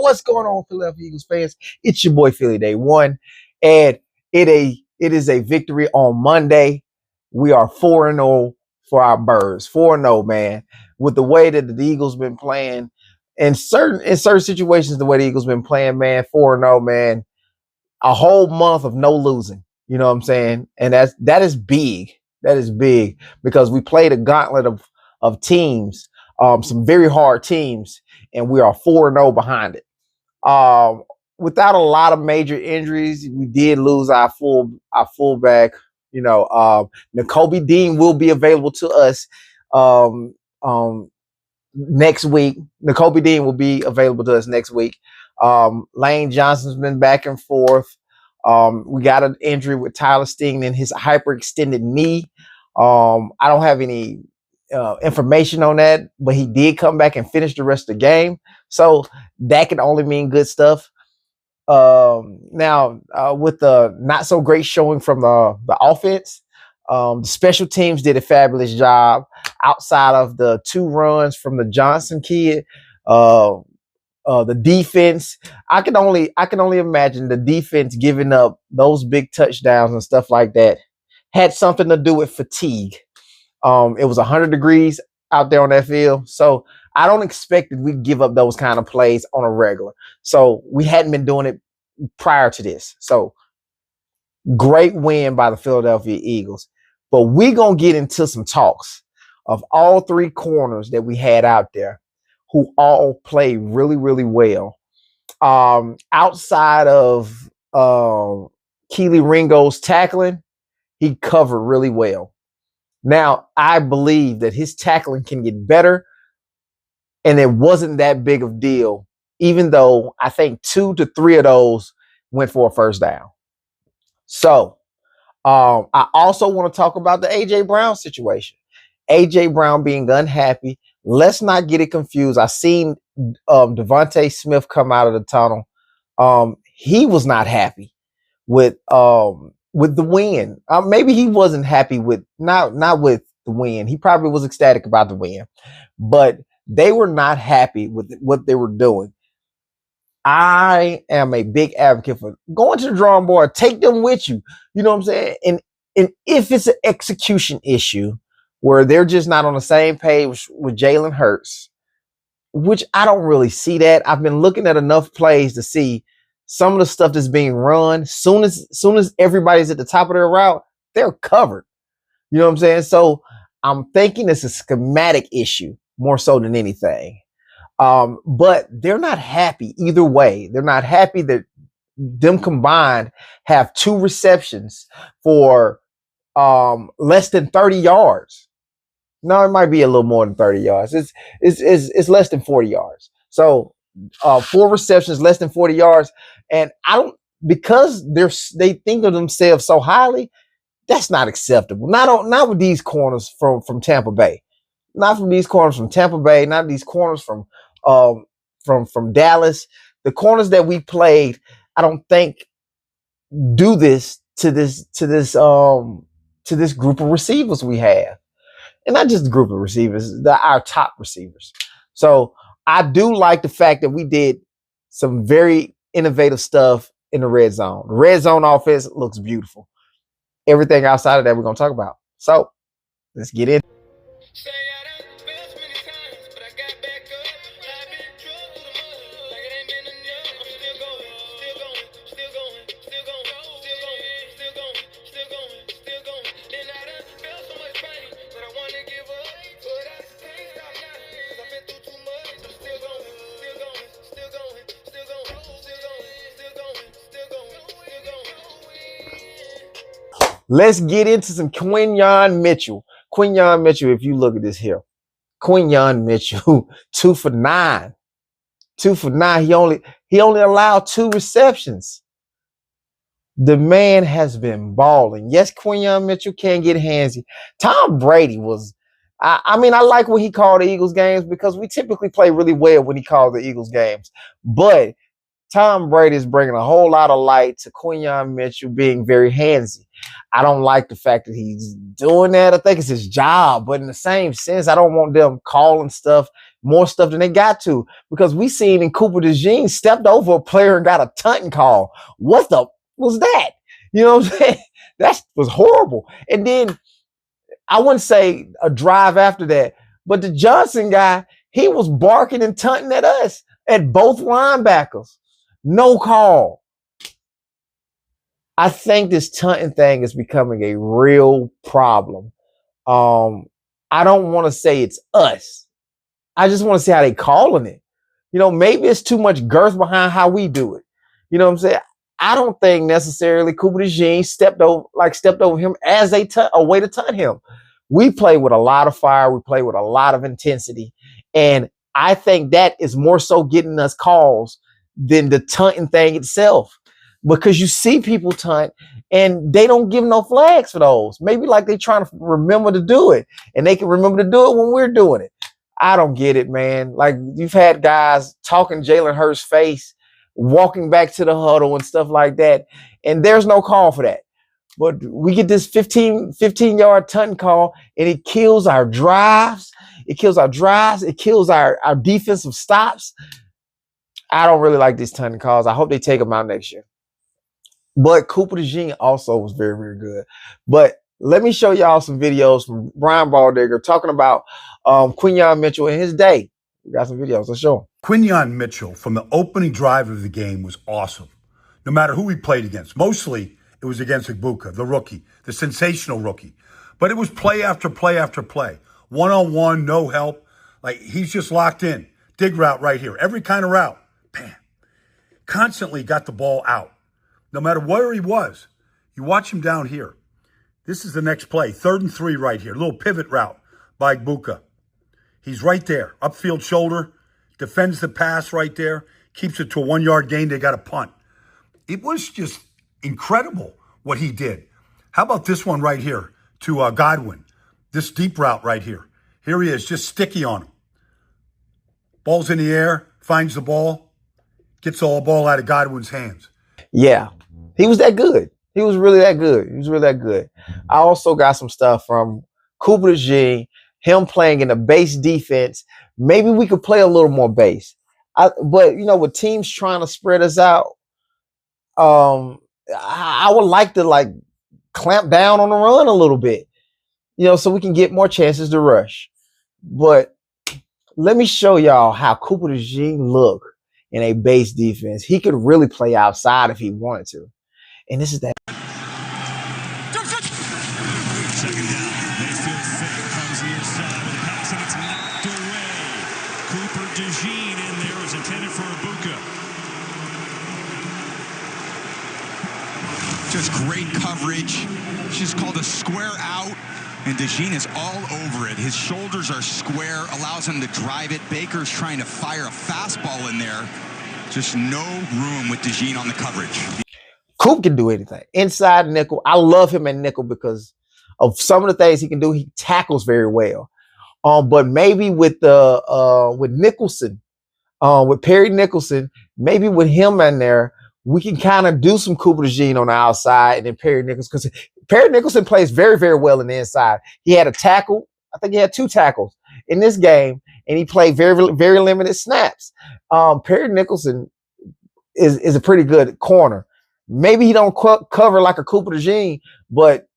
What's going on, Philadelphia Eagles fans? It's your boy Philly Day One, and it is a victory on Monday. We are 4-0 for our Birds. 4-0, man. With the way that the Eagles been playing, in certain situations, the way the Eagles been playing, man, 4-0, man. A whole month of no losing. You know what I'm saying? And that is big. That is big because we played a gauntlet of teams, some very hard teams, and we are 4-0 behind it. Without a lot of major injuries, we did lose our fullback. You know, Nakobe Dean will be available to us next week. Nakobe Dean will be available to us next week. Lane Johnson's been back and forth. We got an injury with Tyler Sting in his hyperextended knee. I don't have any information on that, but he did come back and finish the rest of the game. So that can only mean good stuff. Now, with the not so great showing from the offense, the special teams did a fabulous job outside of the 2 runs from the Johnson kid. The defense, I can only imagine the defense giving up those big touchdowns and stuff like that had something to do with fatigue. It was 100 degrees out there on that field, so I don't expect that we'd give up those kind of plays on a regular. So we hadn't been doing it prior to this. So great win by the Philadelphia Eagles. But we're going to get into some talks of all 3 corners that we had out there who all played really, really well. Outside of Kelee Ringo's tackling, he covered really well. Now, I believe that his tackling can get better, and it wasn't that big of a deal, even though I think 2 to 3 of those went for a first down. So, I also want to talk about the A.J. Brown situation. A.J. Brown being unhappy. Let's not get it confused. I seen Devontae Smith come out of the tunnel. He was not happy with the win. Maybe he wasn't happy with not with the win. He probably was ecstatic about the win, but they were not happy with what they were doing. I am a big advocate for going to the drawing board. Take them with you. You know what I'm saying? And if it's an execution issue where they're just not on the same page with Jalen Hurts, which I don't really see that. I've been looking at enough plays to see some of the stuff that's being run. Soon as everybody's at the top of their route, they're covered. You know what I'm saying? So I'm thinking it's a schematic issue more so than anything. But they're not happy either way. They're not happy that them combined have 2 receptions for less than 30 yards. No, it might be a little more than 30 yards. It's less than 40 yards. So 4 receptions, less than 40 yards. And because they think of themselves so highly, that's not acceptable. Not with these corners from Tampa Bay. Not from these corners from Tampa Bay, not these corners from Dallas. The corners that we played, I don't think do this to this group of receivers we have. And not just the group of receivers, our top receivers. So I do like the fact that we did some very innovative stuff in the red zone. The red zone offense looks beautiful. Everything outside of that we're going to talk about. So let's get in. Let's get into some Quinyon Mitchell. Quinyon Mitchell, if you look at this here, Quinyon Mitchell, 2 for 9. 2 for 9. He only allowed 2 receptions. The man has been balling. Yes, Quinyon Mitchell can get handsy. Tom Brady was, I like when he called the Eagles games because we typically play really well when he calls the Eagles games. But Tom Brady is bringing a whole lot of light to Quinyon Mitchell being very handsy. I don't like the fact that he's doing that. I think it's his job, but in the same sense, I don't want them calling more stuff than they got to, because we seen in Cooper DeJean stepped over a player and got a taunting call. What the was that? You know what I'm saying? That was horrible. And then I wouldn't say a drive after that, but the Johnson guy, he was barking and taunting at us, at both linebackers. No call. I think this taunting thing is becoming a real problem. I don't want to say it's us. I just want to see how they calling it. You know, maybe it's too much girth behind how we do it. You know what I'm saying? I don't think necessarily Cooper DeJean stepped over him as a way to taunt him. We play with a lot of fire. We play with a lot of intensity. And I think that is more so getting us calls than the taunting thing itself. Because you see people taunt and they don't give no flags for those. Maybe like they trying to remember to do it, and they can remember to do it when we're doing it. I don't get it, man. Like, you've had guys talking Jalen Hurts' face, walking back to the huddle and stuff like that, and there's no call for that. But we get this 15-yard taunting call, and it kills our drives. It kills our drives. It kills our defensive stops. I don't really like these taunting calls. I hope they take them out next year. But Cooper DeJean also was very, very good. But let me show y'all some videos from Brian Baldinger talking about Quinyon Mitchell in his day. We got some videos. Let's show them. Quinyon Mitchell from the opening drive of the game was awesome. No matter who he played against. Mostly it was against Egbuka, the rookie, the sensational rookie. But it was play after play after play. One-on-one, no help. Like, he's just locked in. Dig route right here. Every kind of route. Bam. Constantly got the ball out. No matter where he was. You watch him down here. This is the next play. 3rd and 3 right here. Little pivot route by Egbuka. He's right there. Upfield shoulder. Defends the pass right there. Keeps it to a 1-yard gain. They got a punt. It was just incredible what he did. How about this one right here to Godwin? This deep route right here. Here he is, just sticky on him. Ball's in the air. Finds the ball. Gets all the ball out of Godwin's hands. Yeah. He was that good. He was really that good. He was really that good. I also got some stuff from Cooper DeJean, him playing in a base defense. Maybe we could play a little more base. But, you know, with teams trying to spread us out, I would like to, like, clamp down on the run a little bit, you know, so we can get more chances to rush. But let me show y'all how Cooper DeJean look in a base defense. He could really play outside if he wanted to. And this is that. Second down. Mayfield fake comes near side with a pass, and it's knocked away. Cooper DeJean in there is intended for Egbuka. Just great coverage. She's called a square out, and DeJean is all over it. His shoulders are square, allows him to drive it. Baker's trying to fire a fastball in there. Just no room with DeJean on the coverage. Coop can do anything. Inside nickel. I love him at nickel because of some of the things he can do. He tackles very well. But maybe with Nicholson, with Perry Nicholson, maybe with him in there, we can kind of do some Cooper DeJean on the outside and then Perry Nicholson, because Perry Nicholson plays very, very well in the inside. He had a tackle. I think he had 2 tackles in this game, and he played very, very limited snaps. Perry Nicholson is a pretty good corner. Maybe he don't cover like a Cooper DeJean, but,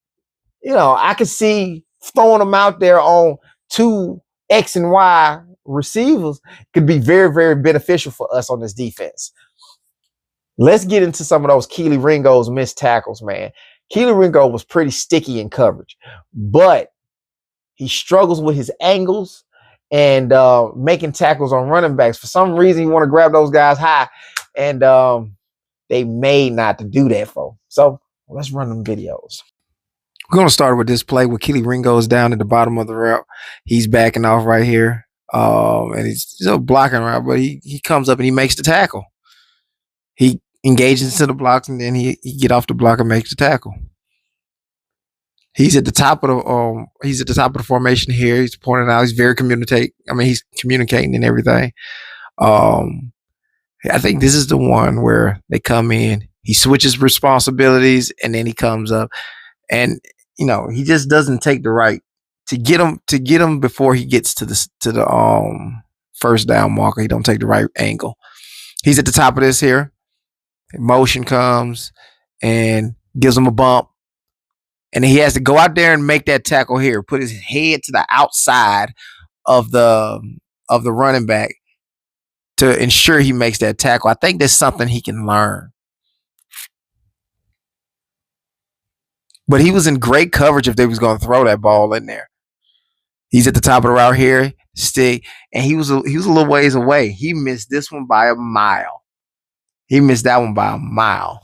you know, I could see throwing him out there on 2 X and Y receivers could be very, very beneficial for us on this defense. Let's get into some of those Kelee Ringo's missed tackles, man. Kelee Ringo was pretty sticky in coverage, but he struggles with his angles and making tackles on running backs. For some reason, you want to grab those guys high, and they made not to do that for. So let's run them videos. We're going to start with this play where Kelee Ringo is down at the bottom of the route. He's backing off right here. And he's still blocking around, but he comes up and he makes the tackle. He engages into the blocks, and then he get off the block and makes the tackle. He's at the top of the formation here. He's pointing out. He's very he's communicating and everything. I think this is the one where they come in. He switches responsibilities, and then he comes up. And he just doesn't take the right to get him before he gets to the first down marker. He don't take the right angle. He's at the top of this here. Motion comes and gives him a bump. And he has to go out there and make that tackle here. Put his head to the outside of the running back to ensure he makes that tackle. I think that's something he can learn. But he was in great coverage if they was going to throw that ball in there. He's at the top of the route here, stick, and he was a little ways away. He missed this one by a mile. He missed that one by a mile.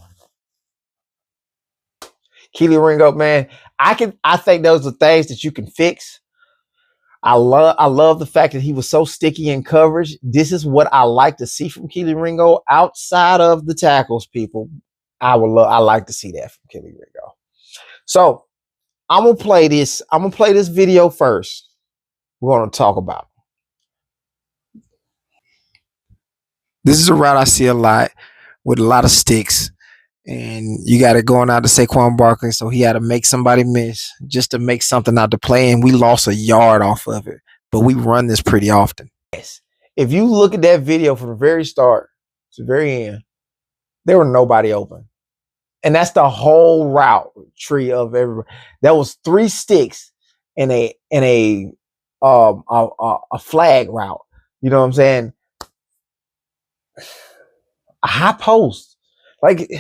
Kelee Ringo, man, I think those are things that you can fix. I love the fact that he was so sticky in coverage. This is what I like to see from Kelee Ringo outside of the tackles, people. I like to see that from Kelee Ringo. So I'm gonna play this. I'm gonna play this video first. We're gonna talk about it. This is a route I see a lot with a lot of sticks. And you got it going out to Saquon Barkley, so he had to make somebody miss just to make something out to play, and we lost a yard off of it. But we run this pretty often. Yes. If you look at that video from the very start to the very end, there were nobody open. And that's the whole route tree of everybody. That was 3 sticks in a flag route. You know what I'm saying? A high post. Like,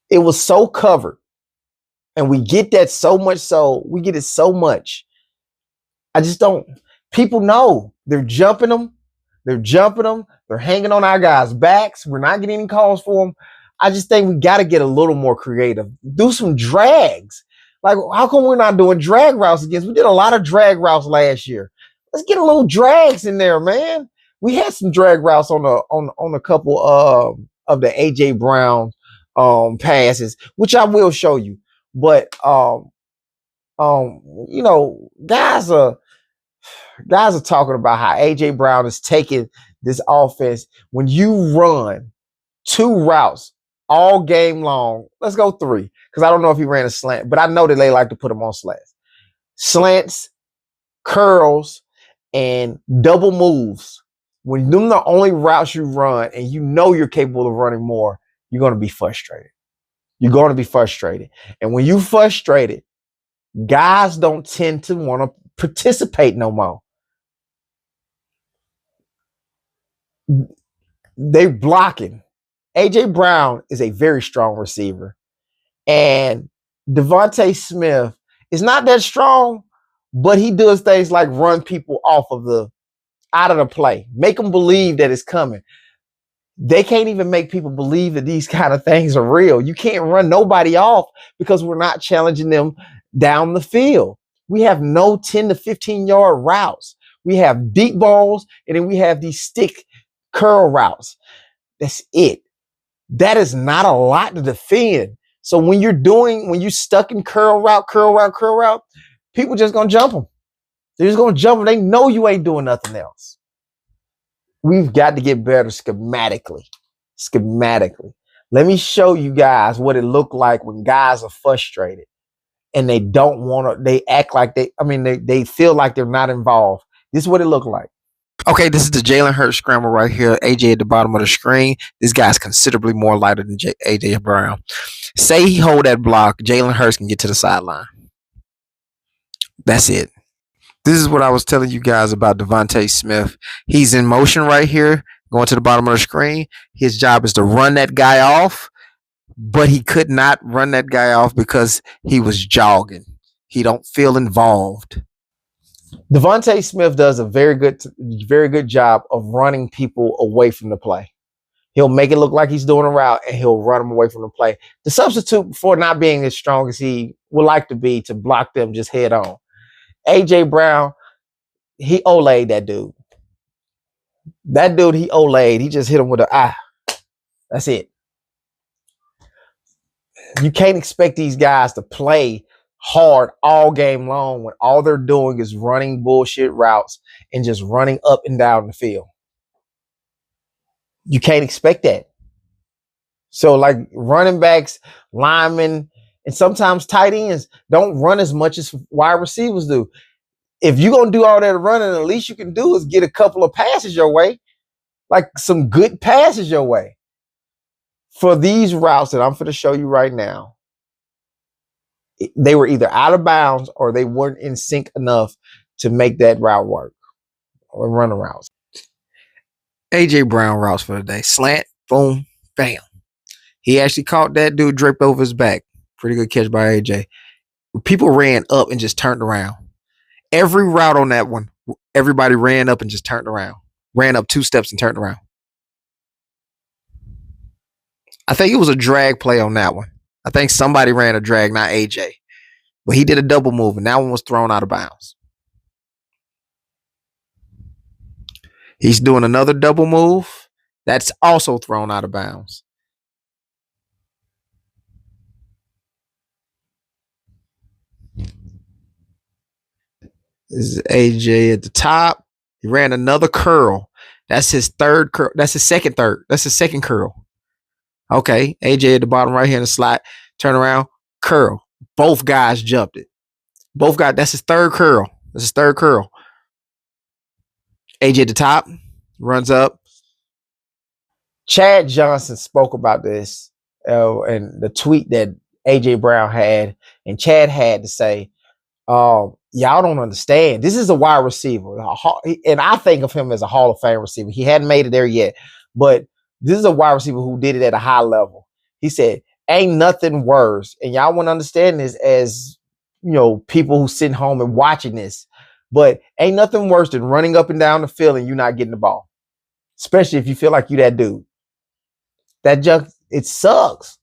it was so covered. And we get that so much so. We get it so much. I just don't. People know. They're jumping them. They're jumping them. They're hanging on our guys' backs. We're not getting any calls for them. I just think we got to get a little more creative. Do some drags. Like, how come we're not doing drag routes against? We did a lot of drag routes last year. Let's get a little drags in there, man. We had some drag routes on a couple of the AJ Brown passes, which I will show you. But guys are talking about how AJ Brown is taking this offense. When you run 2 routes all game long, let's go 3, because I don't know if he ran a slant, but I know that they like to put him on slants, curls, and double moves. When them the only routes you run, and you know you're capable of running more, you're going to be frustrated. You're going to be frustrated. And when you frustrated, guys don't tend to want to participate no more. They're blocking. AJ Brown is a very strong receiver. And Devontae Smith is not that strong, but he does things like run people out of the play. Make them believe that it's coming. They can't even make people believe that these kind of things are real. You can't run nobody off because we're not challenging them down the field. We have no 10 to 15 yard routes. We have deep balls, and then we have these stick curl routes. That's it. That is not a lot to defend. So when you're stuck in curl route, people just gonna jump them. They're just gonna jump them. They know you ain't doing nothing else. We've got to get better schematically. Let me show you guys what it looked like when guys are frustrated and they don't want to, they act like they feel like they're not involved. This is what it looked like. Okay, this is the Jalen Hurts scramble right here. AJ at the bottom of the screen. This guy's considerably more lighter than AJ Brown. Say he hold that block, Jalen Hurts can get to the sideline. That's it. This is what I was telling you guys about Devontae Smith. He's in motion right here, going to the bottom of the screen. His job is to run that guy off, but he could not run that guy off because he was jogging. He don't feel involved. Devontae Smith does a very good job of running people away from the play. He'll make it look like he's doing a route, and he'll run them away from the play. The substitute for not being as strong as he would like to be to block them just head on. AJ Brown, he olayed that dude. That dude, he olayed. He just hit him with an eye. That's it. You can't expect these guys to play hard all game long when all they're doing is running bullshit routes and just running up and down the field. You can't expect that. So like running backs, linemen, And sometimes tight ends don't run as much as wide receivers do. If you're going to do all that running, the least you can do is get a couple of passes your way, like some good passes your way. For these routes that I'm going to show you right now, they were either out of bounds or they weren't in sync enough to make that route work or run routes. A.J. Brown routes for the day. Slant, boom, bam. He actually caught that dude draped over his back. Pretty good catch by A.J. People ran up and just turned around. Every route on that one, everybody ran up and just turned around. Ran up 2 steps and turned around. I think it was a drag play on that one. I think somebody ran a drag, not AJ. But he did a double move, and that one was thrown out of bounds. He's doing another double move. That's also thrown out of bounds. This is AJ at the top. He ran another curl. That's his third curl. That's his second third. That's his second curl. Okay, AJ at the bottom right here in the slot. Turn around, curl. Both guys jumped it. Both guys. That's his third curl. That's his third curl. AJ at the top runs up. Chad Johnson spoke about this and the tweet that AJ Brown had, and Chad had to say, y'all don't understand. This is a wide receiver, and I think of him as a Hall of Fame receiver. He hadn't made it there yet, but this is a wide receiver who did it at a high level. He said, ain't nothing worse. And y'all wouldn't understand this as, people who sitting home and watching this, but ain't nothing worse than running up and down the field and you not getting the ball, especially if you feel like you that dude. That junk, it sucks.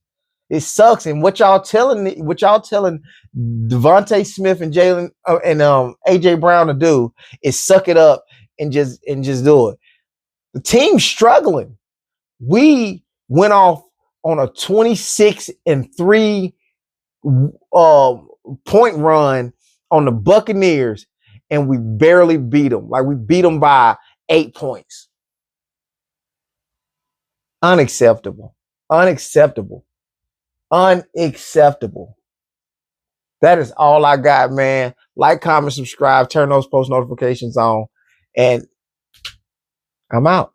It sucks. And what y'all telling Devontae Smith and Jalen and AJ Brown to do is suck it up and just do it. The team's struggling. We went off on a 26-3 point run on the Buccaneers, and we barely beat them. Like, we beat them by 8 points. Unacceptable. Unacceptable. Unacceptable. That is all I got, man. Like, comment, subscribe, turn those post notifications on, and I'm out.